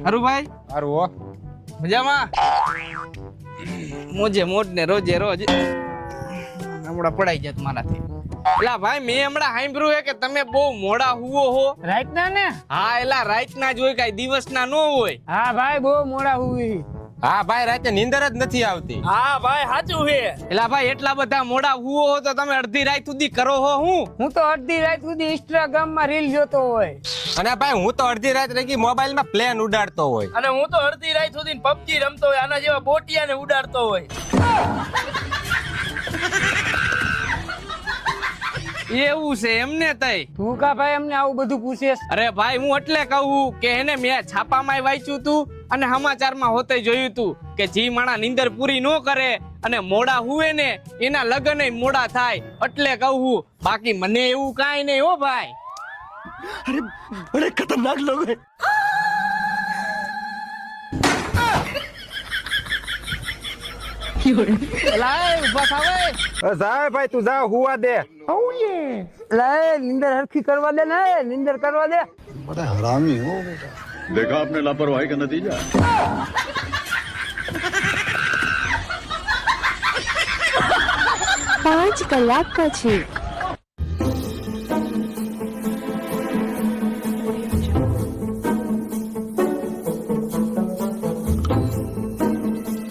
હારું ભાઈ હારું હો. મજામાં મોજે મોજ ને રોજે રોજ હમણાં પડાઈ જત મારાથી એલા ભાઈ મેં હમણાં સાંભળ્યું હે કે તમે બહુ મોડા હુવો હો રાઈટ ના ને હા એલા રાત ના જ હોય કઈ દિવસ ના નો હોય હા ભાઈ બહુ મોડા હુઈ હા ભાઈ રાતે નીંદર જ નથી આવતી. હા ભાઈ સાચું છે એલા ભાઈ એટલા બધા મોડા હુવો હો તો તમે અડધી રાત સુધી કરો હો હું તો અડધી રાત સુધી ઇન્સ્ટાગ્રામ માં રીલ જોતો હોય અને ભાઈ હું તો અડધી રાત રહી મોબાઈલ માં પ્લેન ઉડાડતો હોય. અને હું તો અડધી રાત સુધી પબજી રમતો હોય આના જેવા બોટિયાને ઉડાડતો હોય. એવું છે એમને તઈ તું કા ભાઈ અમને આવું બધું પૂછેસ? અરે ભાઈ હું એટલે કહું કે એને મેં છાપામાં વાંચ્યું તું અને સમાચારમાં હોતે જોયું તું કે જી માણા નીંદર પૂરી ન કરે અને મોડા હુએ ને એના લગ્ન મોડા થાય એટલે કહું બાકી મને એવું કાંઈ નહીં હો ભાઈ. बड़े खतरनाक लोग हैं. લાય ઉભા થાવે જા ભાઈ તું જા હુવા દે. લે નિંદર હરખી કરવા દે ને નિંદર કરવા દે. बड़ा हरामी हो बेटा. देखा आपने लापरवाही का नतीजा. 5 કલાક પછી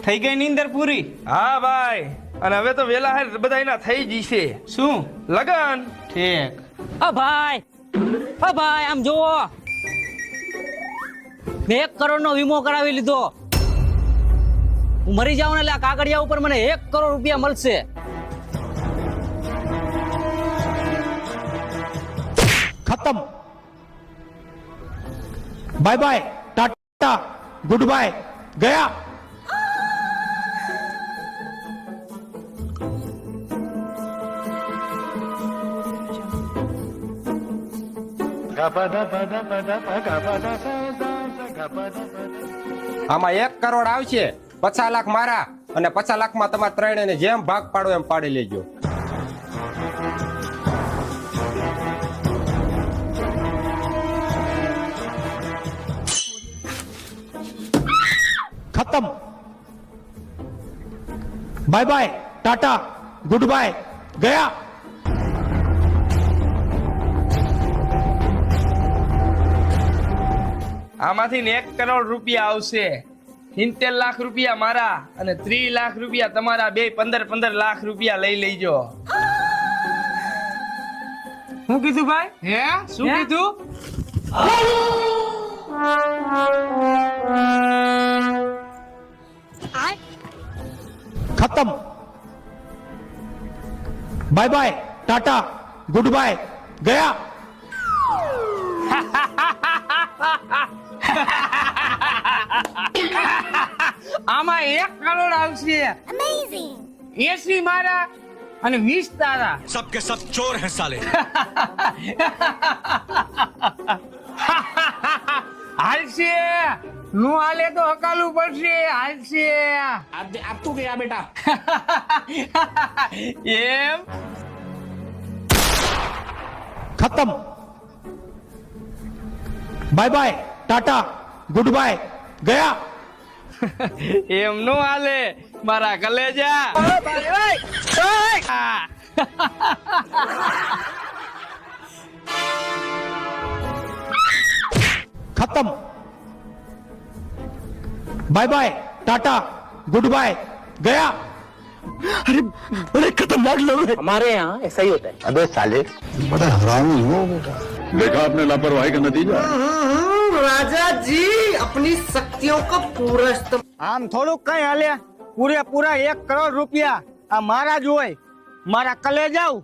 થઈ ગઈ નીંદર પૂરી? હા ભાઈ અને હવે તો વેલા હાર બધા એના થઈ જશે. શું લગન ઠીક ઓ ભાઈ આમ જોવો મેં 1 કરોડ નો વીમો કરાવી લીધો. હું મરી જાઉં ને એટલે આ કાગળિયા ઉપર મને 1 કરોડ રૂપિયા મળશે. खत्म bye bye tata goodbye गया. આમાં 1 કરોડ આવશે, 50 લાખ મારા અને 50 લાખમાં તમારે ત્રણેયને જેમ ભાગ પાડો એમ પાડી લેજો. खत्म bye bye tata goodbye गया. આમાંથી ને 1 કરોડ રૂપિયા આવશે. 70 લાખ રૂપિયા મારા અને 30 લાખ રૂપિયા તમારા, બે 15 લાખ રૂપિયા લઈ લેજો. શું કીધું ભાઈ? હે શું કીધું? खत्म bye bye tata goodbye गया. આમાં 1 કરોડ આવશે. 80 મારા અને 20 તારા. सबके सब चोर हैं साले. હાલશે નું હાલે તો હકાલું પડશે. હાલશે આપતું ગયા બેટા એમ खत्म bye bye tata goodbye गया. એમ નો હાલે મારા કલેજા. આ. खत्म bye bye tata goodbye गया. बड़े खतरनाक लोग हैं. हमारे यहाँ ऐसा ही होता है. अबे साले बड़ा हरामी हो बेटा. देखा आपने लापरवाही का नतीजा. આમ થોડુંક કઈ હાલે. પૂરેપૂરા 1 કરોડ રૂપિયા આ મારા જ હોય. મારા કલે જાવ.